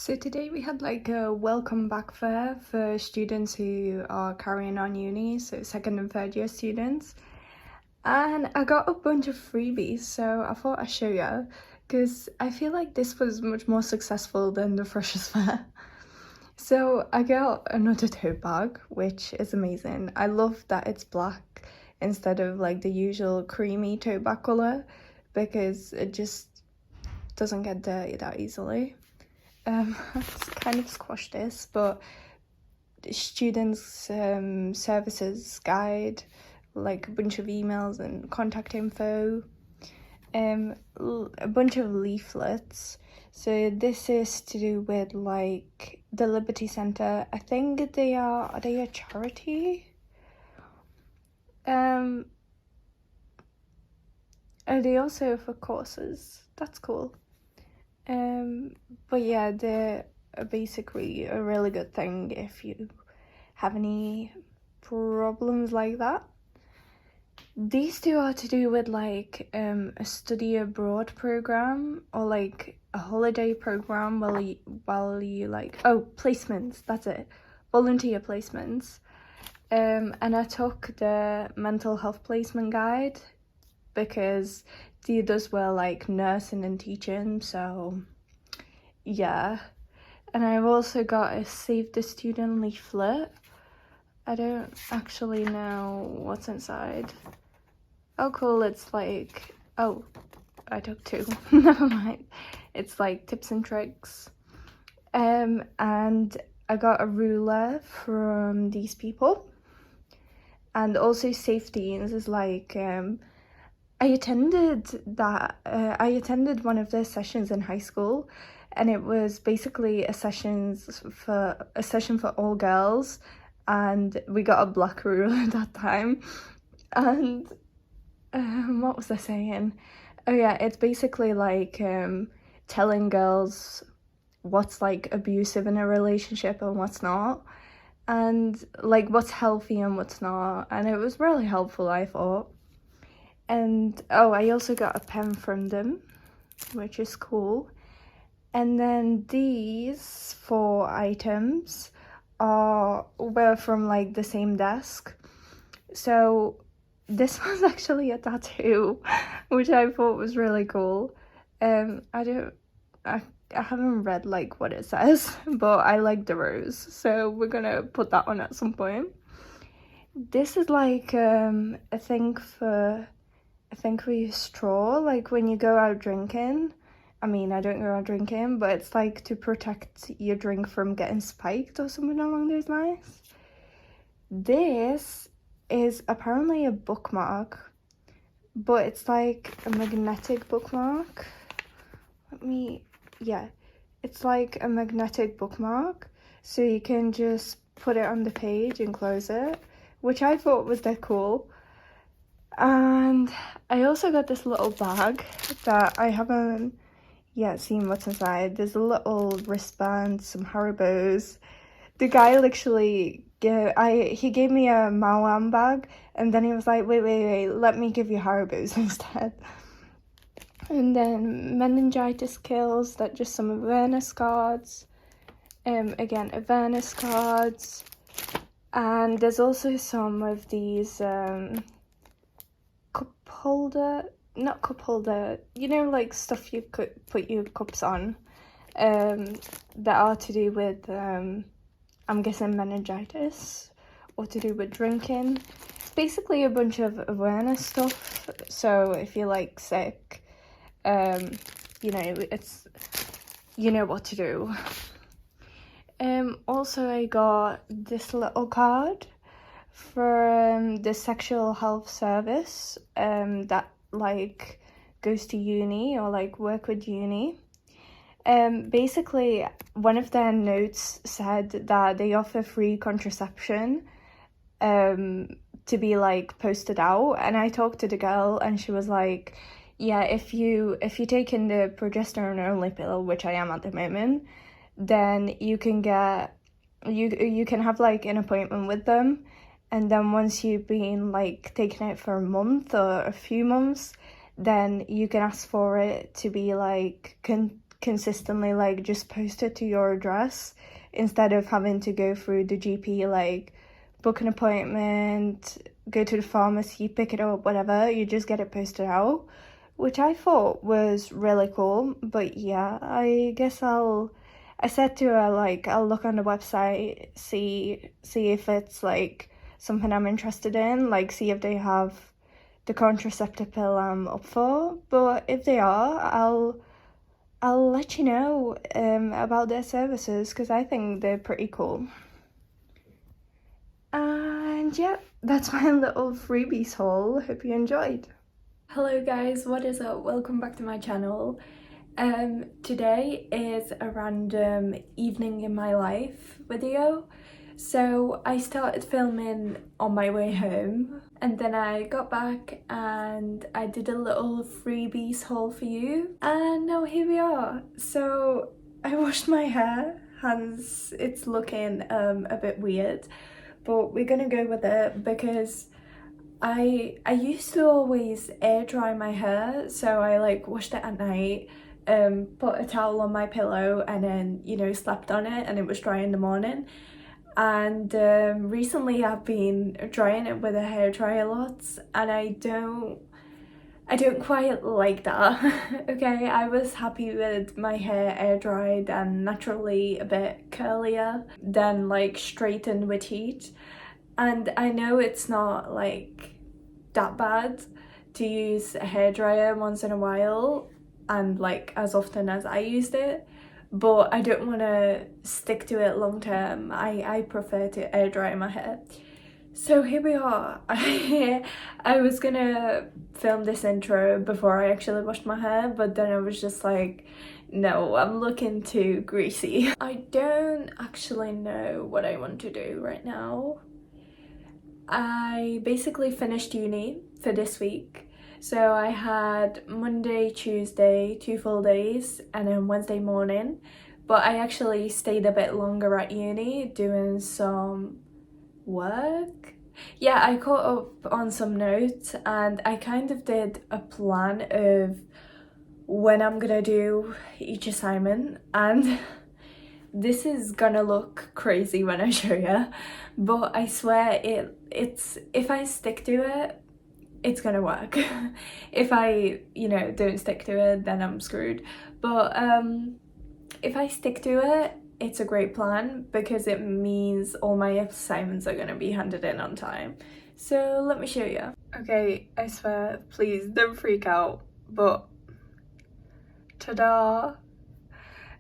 So today we had like a welcome back fair for students who are carrying on uni, so second and third year students. And I got a bunch of freebies, so I thought I'd show you because I feel like this was much more successful than the freshers fair. So I got another tote bag, which is amazing. I love that it's black instead of like the usual creamy tote bag colour because it just doesn't get dirty that easily. I've kind of squashed this, but students' services guide, like a bunch of emails and contact info, a bunch of leaflets. So this is to do with like the Liberty Centre. I think are they a charity? Are they also for courses? That's cool. But yeah, they're basically a really good thing if you have any problems like that. These two are to do with like a study abroad program or like a holiday program while you like placements, that's it, volunteer placements. And I took the mental health placement guide because the others were like nursing and teaching, so yeah. And I've also got a Save the Student leaflet. I don't actually know what's inside. Oh cool, it's like, oh, I took two. Never mind. It's like tips and tricks. And I got a ruler from these people. And also Safety is like I attended one of their sessions in high school, and it was basically a session for all girls, and we got a black ruler at that time. And what was I saying? Oh yeah, it's basically like telling girls what's like abusive in a relationship and what's not, and like what's healthy and what's not, and it was really helpful, I thought. And I also got a pen from them, which is cool. And then these 4 items were from like the same desk. So this was actually a tattoo, which I thought was really cool. I haven't read like what it says, but I like the rose, so we're gonna put that on at some point. This is like a thing for straw, like when you go out drinking. I mean, I don't go out drinking, but it's like to protect your drink from getting spiked or something along those lines. This is apparently a bookmark, but it's like a magnetic bookmark. It's like a magnetic bookmark, so you can just put it on the page and close it, which I thought was dead cool. And I also got this little bag that I haven't yet seen what's inside. There's a little wristband, some Haribos. The guy literally he gave me a Mawam bag, and then he was like, wait, let me give you Haribos instead. And then meningitis kills, that just some awareness cards. Again, awareness cards. And there's also some of these not cup holder, you know, like stuff you could put your cups on, that are to do with I'm guessing meningitis, or to do with drinking. It's basically a bunch of awareness stuff, so if you're like sick, it's, you know what to do. Also I got this little card for the sexual health service that like goes to uni or like work with uni. Basically one of their notes said that they offer free contraception to be like posted out, and I talked to the girl and she was like, yeah, if you taking the progesterone only pill, which I am at the moment, then you can get you can have like an appointment with them, and then once you've been like taking it for a month or a few months, then you can ask for it to be like consistently like just post it to your address instead of having to go through the GP, like book an appointment, go to the pharmacy, pick it up, whatever. You just get it posted out, which I thought was really cool. But yeah, I guess I said to her, like, I'll look on the website, see if it's like something I'm interested in, like see if they have the contraceptive pill I'm up for. But if they are, I'll let you know about their services, because I think they're pretty cool. And yeah, that's my little freebies haul. Hope you enjoyed. Hello guys, what is up? Welcome back to my channel. Today is a random evening in my life video. So I started filming on my way home, and then I got back and I did a little freebies haul for you, and now here we are. So I washed my hair, hence it's looking a bit weird, but we're gonna go with it because I used to always air dry my hair, so I like washed it at night, put a towel on my pillow, and then, you know, slept on it and it was dry in the morning. And recently I've been drying it with a hairdryer lots, and I don't quite like that. Okay, I was happy with my hair air dried and naturally a bit curlier than like straightened with heat. And I know it's not like that bad to use a hairdryer once in a while and like as often as I used it, but I don't want to stick to it long term. I prefer to air dry my hair. So here we are. I was gonna film this intro before I actually washed my hair, but then I was just like, no, I'm looking too greasy. I don't actually know what I want to do right now. I basically finished uni for this week. So I had Monday, Tuesday, 2 full days, and then Wednesday morning. But I actually stayed a bit longer at uni doing some work. Yeah, I caught up on some notes, and I kind of did a plan of when I'm gonna do each assignment, and this is gonna look crazy when I show you, but I swear it's if I stick to it, it's gonna work. If I, you know, don't stick to it, then I'm screwed. But if I stick to it, it's a great plan because it means all my assignments are gonna be handed in on time. So let me show you. Okay, I swear, please don't freak out, but ta-da!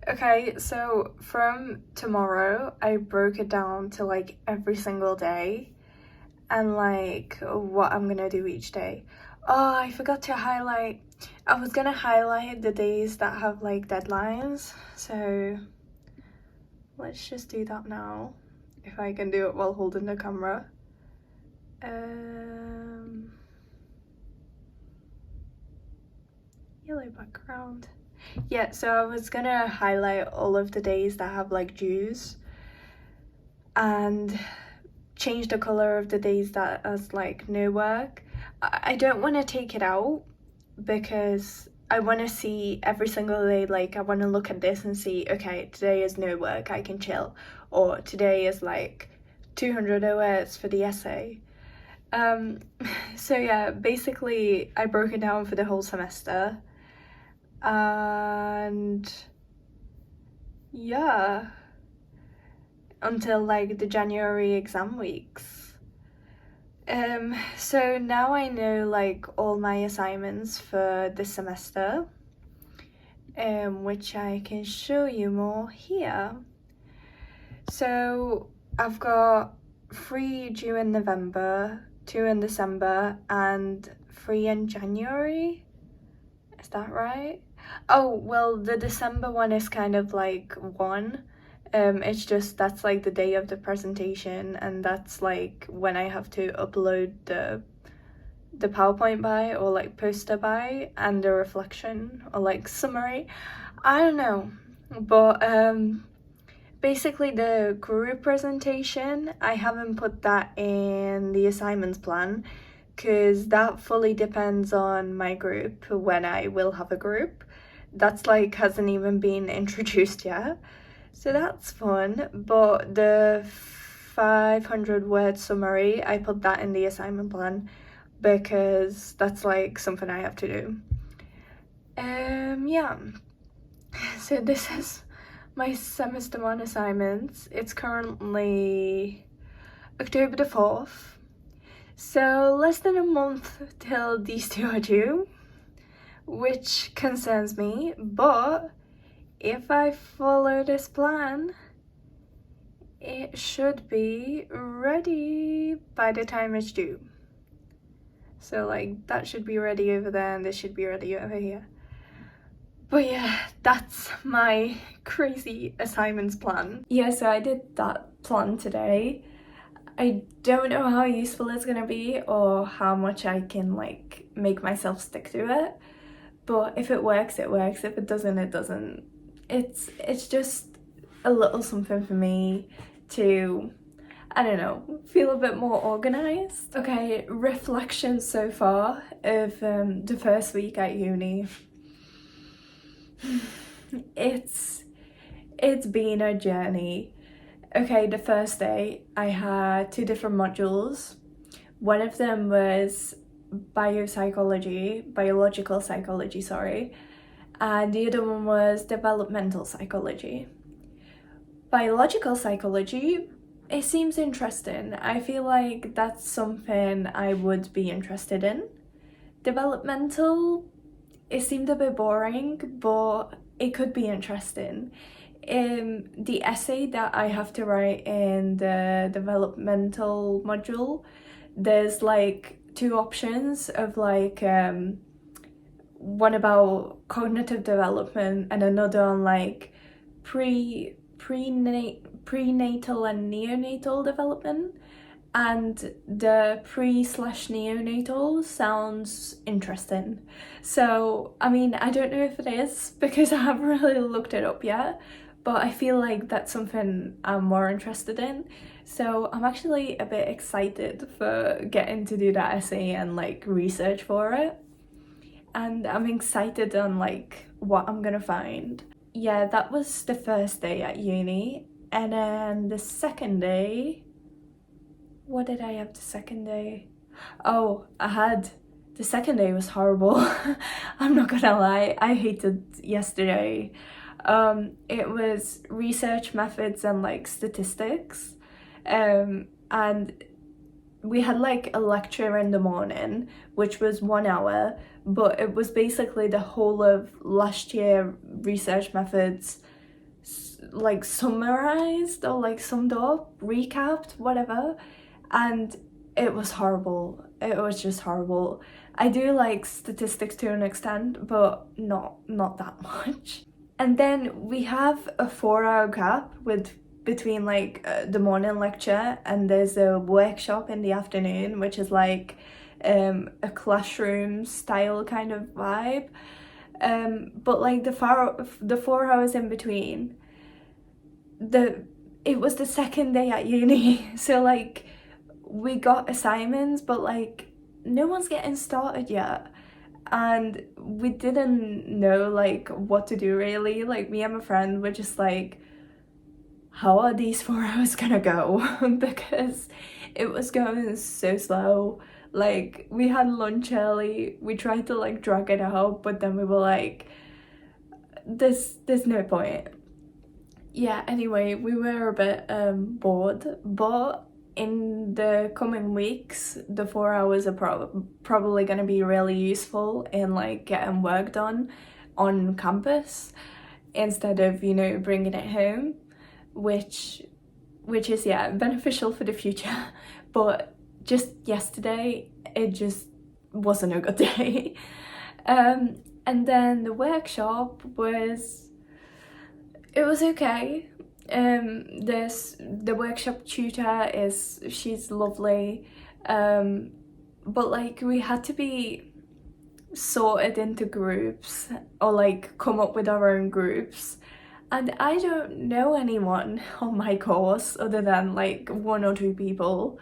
Okay, so from tomorrow, I broke it down to like every single day and like what I'm gonna do each day. Oh, I forgot to highlight. I was gonna highlight the days that have like deadlines, so let's just do that now, if I can do it while holding the camera. Yellow background. Yeah, so I was gonna highlight all of the days that have like dues and change the color of the days that has like no work. I don't want to take it out because I want to see every single day, like I want to look at this and see, okay, today is no work, I can chill, or today is like 200 OS for the essay. So yeah, basically I broke it down for the whole semester, and yeah, until like the January exam weeks. So now I know like all my assignments for this semester, which I can show you more here. So I've got 3 due in November, 2 in December, and 3 in January. Is that right? Oh, well, the December one is kind of like 1. It's just that's like the day of the presentation, and that's like when I have to upload the PowerPoint by, or like poster by, and the reflection or like summary. I don't know, but basically the group presentation, I haven't put that in the assignments plan because that fully depends on my group when I will have a group. that's like hasn't even been introduced yet, so that's fun. But the 500 word summary, I put that in the assignment plan because that's like something I have to do. Yeah, so this is my semester one assignments. It's currently October the 4th, so less than a month till these two are due, which concerns me, but if I follow this plan, it should be ready by the time it's due. So like that should be ready over there and this should be ready over here. But yeah, that's my crazy assignments plan. Yeah, so I did that plan today. I don't know how useful it's gonna be or how much I can like make myself stick to it. But if it works, it works. If it doesn't, it doesn't. It's just a little something for me to, I don't know, feel a bit more organized. Okay, reflections so far of the first week at uni. It's been a journey. Okay, the first day I had 2 different modules. One of them was biological psychology, sorry, and the other one was developmental psychology. Biological psychology, it seems interesting. I feel like that's something I would be interested in. Developmental, it seemed a bit boring, but it could be interesting. The essay that I have to write in the developmental module, there's like 2 options of like one about cognitive development and another on like prenatal and neonatal development, and the pre/neonatal sounds interesting. So I mean, I don't know if it is because I haven't really looked it up yet, but I feel like that's something I'm more interested in. So I'm actually a bit excited for getting to do that essay and like research for it. And I'm excited on like what I'm gonna find. Yeah, that was the first day at uni. And then the second day, what did I have the second day? Oh, the second day was horrible. I'm not gonna lie, I hated yesterday. It was research methods and like statistics. And we had like a lecture in the morning, which was 1 hour, but it was basically the whole of last year research methods like summarized or like summed up, recapped, whatever, and it was horrible. It was just horrible. I do like statistics to an extent, but not that much. And then we have a 4-hour gap between like the morning lecture, and there's a workshop in the afternoon, which is like a classroom style kind of vibe. But like the 4 hours in between, it was the second day at uni, so like we got assignments, but like no one's getting started yet. And we didn't know like what to do really. Like me and my friend were just like, how are these 4 hours gonna go? Because it was going so slow. Like we had lunch early, we tried to like drag it out, but then we were like, there's no point. Yeah, anyway, we were a bit bored, but in the coming weeks, the 4 hours are probably going to be really useful in like getting work done on campus instead of, you know, bringing it home, which is, yeah, beneficial for the future. But just yesterday, it just wasn't a good day. And then the workshop was okay. The workshop tutor she's lovely, but like we had to be sorted into groups or like come up with our own groups, and I don't know anyone on my course other than like 1 or 2 people,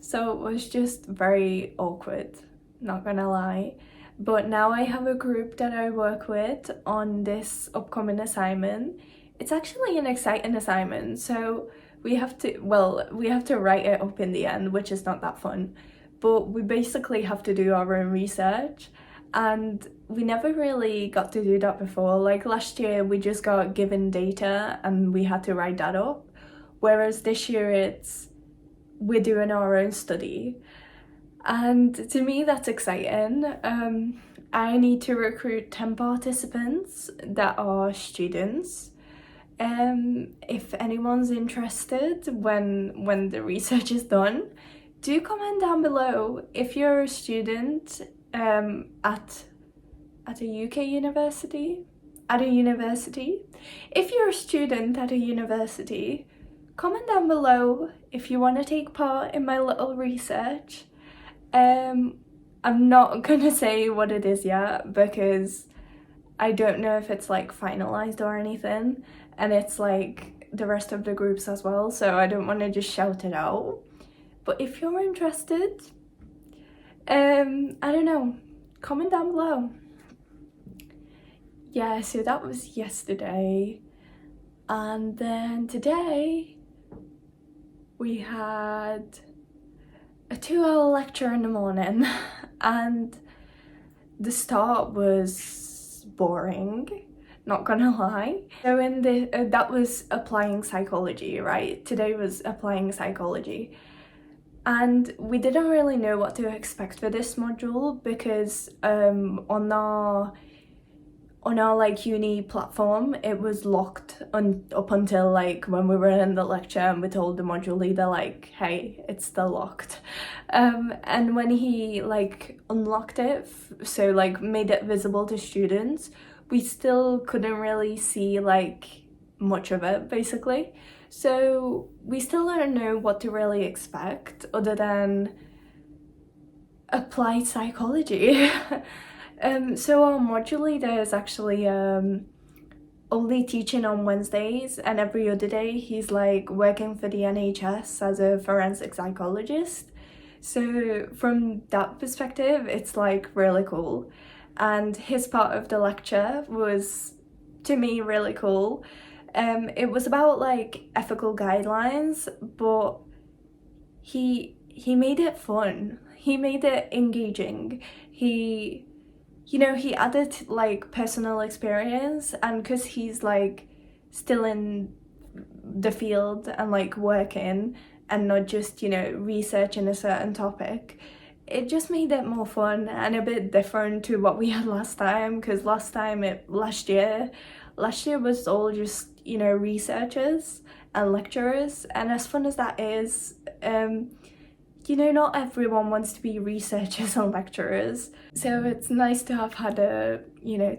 so it was just very awkward, not gonna lie. But now I have a group that I work with on this upcoming assignment. It's actually an exciting assignment, so we have to write it up in the end, which is not that fun. But we basically have to do our own research, and we never really got to do that before. Like last year we just got given data and we had to write that up, whereas this year we're doing our own study. And to me that's exciting. I need to recruit 10 participants that are students. If anyone's interested when the research is done, do comment down below if you're a student at a UK university, at a university. If you're a student at a university, comment down below if you want to take part in my little research. I'm not gonna say what it is yet because I don't know if it's like finalized or anything, and it's like the rest of the groups as well, so I don't want to just shout it out. But if you're interested, I don't know, comment down below. Yeah, so that was yesterday, and then today we had a 2-hour lecture in the morning and the start was boring, not gonna lie. So in the that was applying psychology, right? Today was applying psychology, and we didn't really know what to expect for this module because on our like uni platform it was locked up until like when we were in the lecture and we told the module leader like, hey, it's still locked. And when he like unlocked it, so like made it visible to students, we still couldn't really see like much of it basically. So we still don't know what to really expect other than applied psychology. So our module leader is actually only teaching on Wednesdays, and every other day he's like working for the NHS as a forensic psychologist. So from that perspective it's like really cool, and his part of the lecture was to me really cool. It was about like ethical guidelines, but he made it fun, he made it engaging. He added like personal experience, and because he's like still in the field and like working and not just researching a certain topic, it just made it more fun and a bit different to what we had last time, because last year was all just researchers and lecturers, and as fun as that is, not everyone wants to be researchers and lecturers, so it's nice to have had a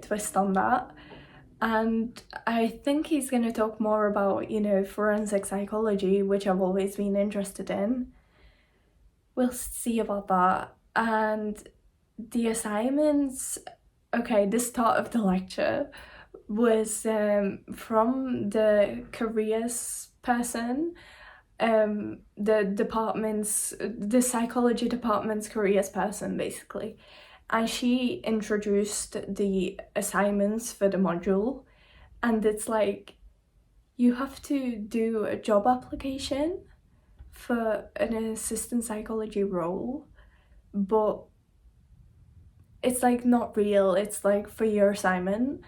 twist on that. And I think he's going to talk more about forensic psychology, which I've always been interested in. We'll see about that. And the assignments, okay, the start of the lecture was from the careers person, the psychology department's careers person basically, and she introduced the assignments for the module, and it's like you have to do a job application for an assistant psychology role, but it's like not real, it's like for your assignment.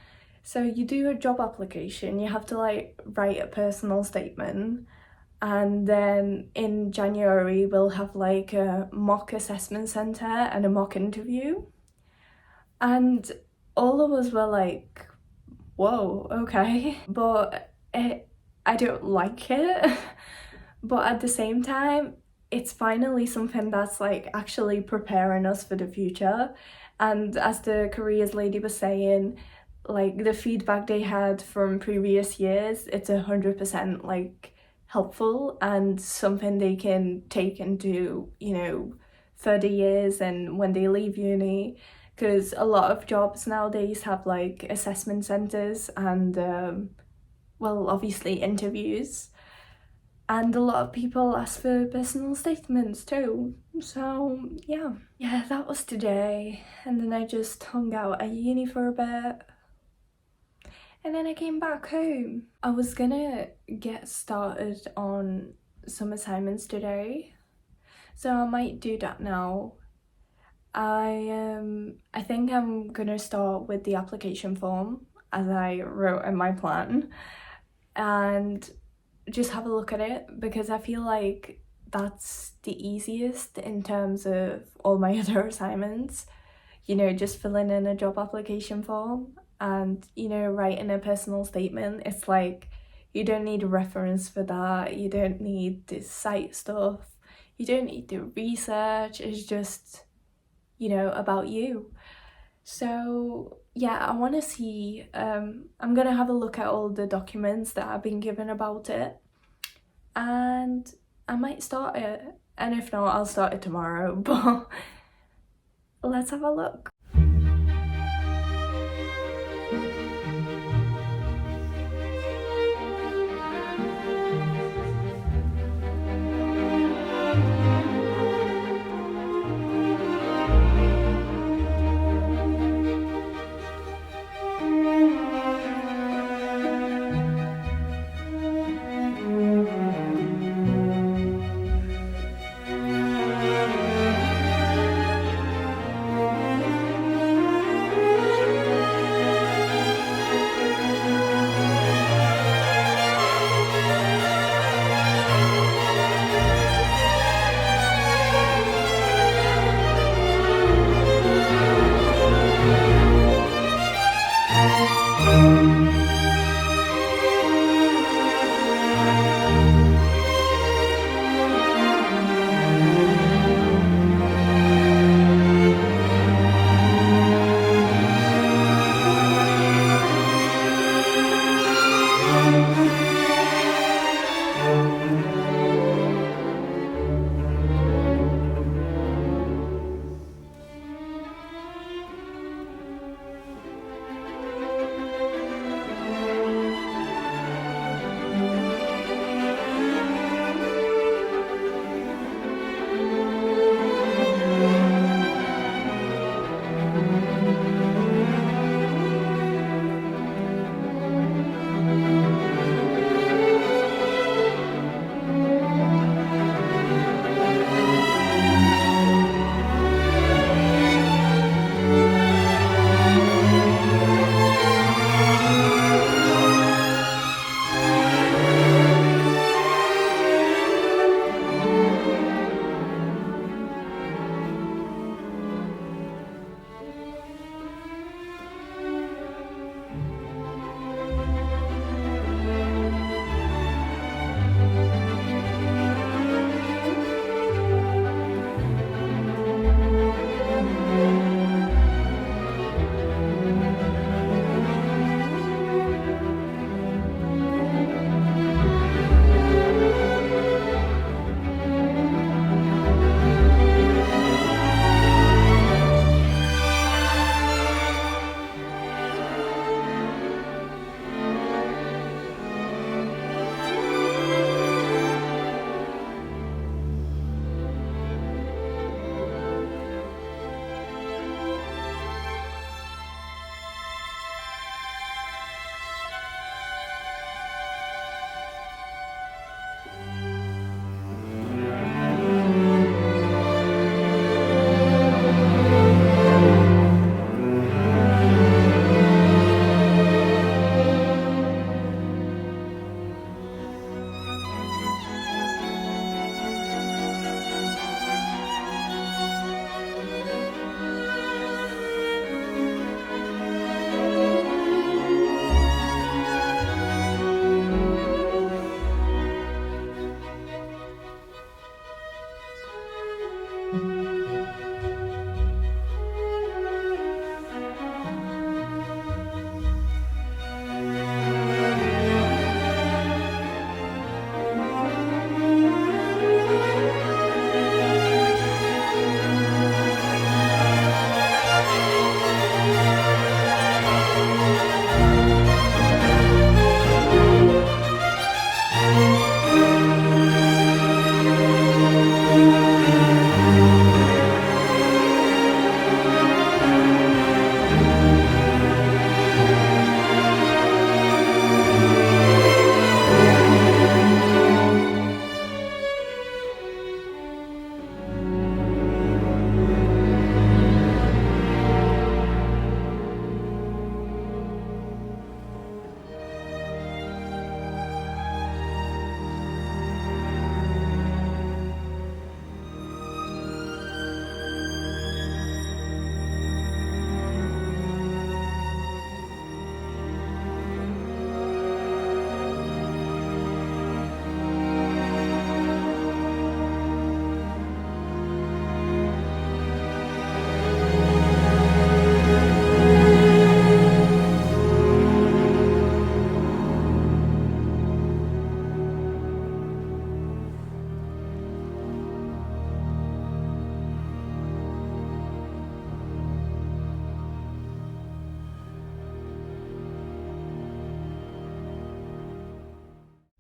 So you do a job application, you have to like write a personal statement, and then in January we'll have like a mock assessment centre and a mock interview. And all of us were like, whoa, okay. But I don't like it. But at the same time, it's finally something that's like actually preparing us for the future. And as the careers lady was saying, like the feedback they had from previous years, it's 100% like helpful and something they can take into further years and when they leave uni, because a lot of jobs nowadays have like assessment centres and well, obviously interviews. And a lot of people ask for personal statements too. So yeah. Yeah, that was today. And then I just hung out at uni for a bit. And then I came back home. I was gonna get started on some assignments today, so I might do that now. I think I'm gonna start with the application form as I wrote in my plan and just have a look at it, because I feel like that's the easiest in terms of all my other assignments. You know, just filling in a job application form and, you know, writing a personal statement. It's like, you don't need a reference for that. You don't need the site stuff. You don't need the research. It's just, you know, about you. So yeah, I want to see, I'm gonna have a look at all the documents that I've been given about it, and I might start it. And if not, I'll start it tomorrow, but let's have a look.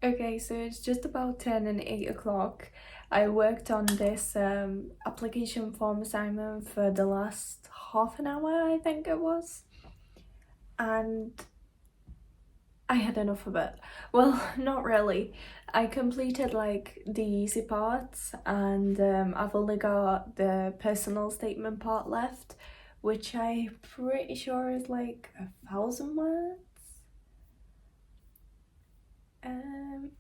Okay, so it's just about 10 and 8 o'clock. I worked on this application form assignment for the last half an hour, I think it was. And I had enough of it. Well, not really. I completed like the easy parts, and I've only got the personal statement part left, which I'm pretty sure is like 1,000 words.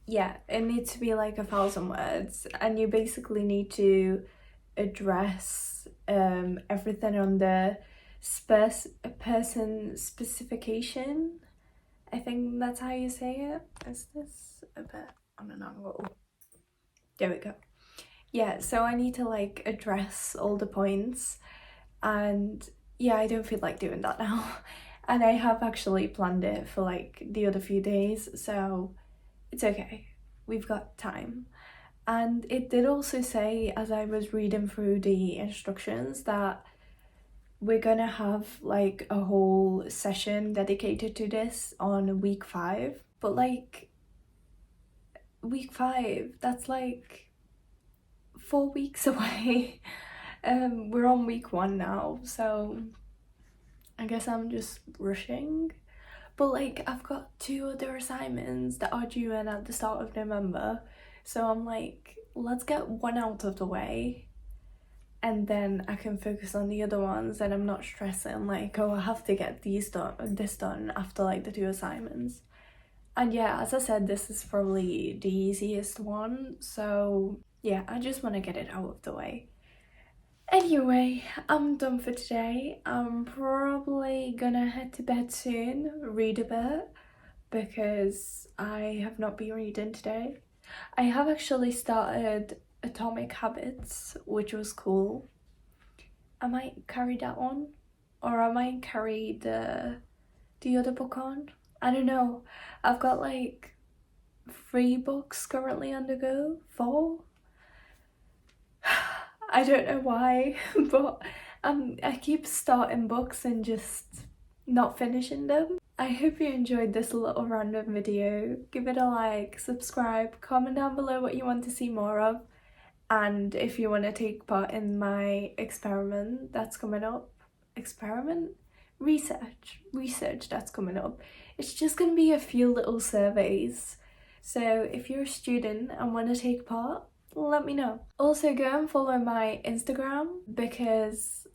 Yeah, it needs to be like 1,000 words, and you basically need to address everything on the person specification. I think that's how you say it. Is this a bit on an angle? There we go. Yeah, so I need to like address all the points, and yeah, I don't feel like doing that now. And I have actually planned it for like the other few days, so it's okay. We've got time. And it did also say, as I was reading through the instructions, that we're gonna have like a whole session dedicated to this on week 5. But like, week 5, that's like 4 weeks away. We're on week 1 now, so I guess I'm just rushing. But like, I've got 2 other assignments that are due in at the start of November, so I'm like, let's get one out of the way, and then I can focus on the other ones, and I'm not stressing like, oh, I have to get this done after like the 2 assignments. And yeah, as I said, this is probably the easiest one, so yeah, I just want to get it out of the way. Anyway, I'm done for today. I'm probably gonna head to bed soon, read a bit, because I have not been reading today. I have actually started Atomic Habits, which was cool. I might carry that on, or I might carry the other book on. I don't know. I've got like 3 books currently on the go. 4. I don't know why, but I keep starting books and just not finishing them. I hope you enjoyed this little random video. Give it a like, subscribe, comment down below what you want to see more of, and if you want to take part in my experiment that's coming up. Experiment? Research that's coming up. It's just gonna be a few little surveys. So if you're a student and want to take part, let me know. Also, go and follow my Instagram, because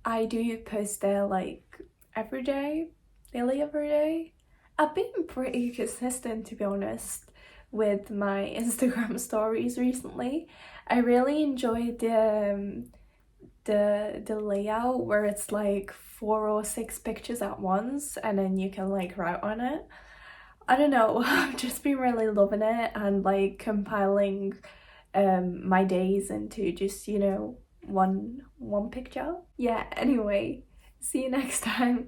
I do post there like every day, nearly every day. I've been pretty consistent, to be honest, with my Instagram stories recently. I really enjoyed the layout where it's like 4 or 6 pictures at once, and then you can like write on it. I don't know, I've just been really loving it, and like compiling my days into just, you know, one picture. Yeah, anyway, see you next time.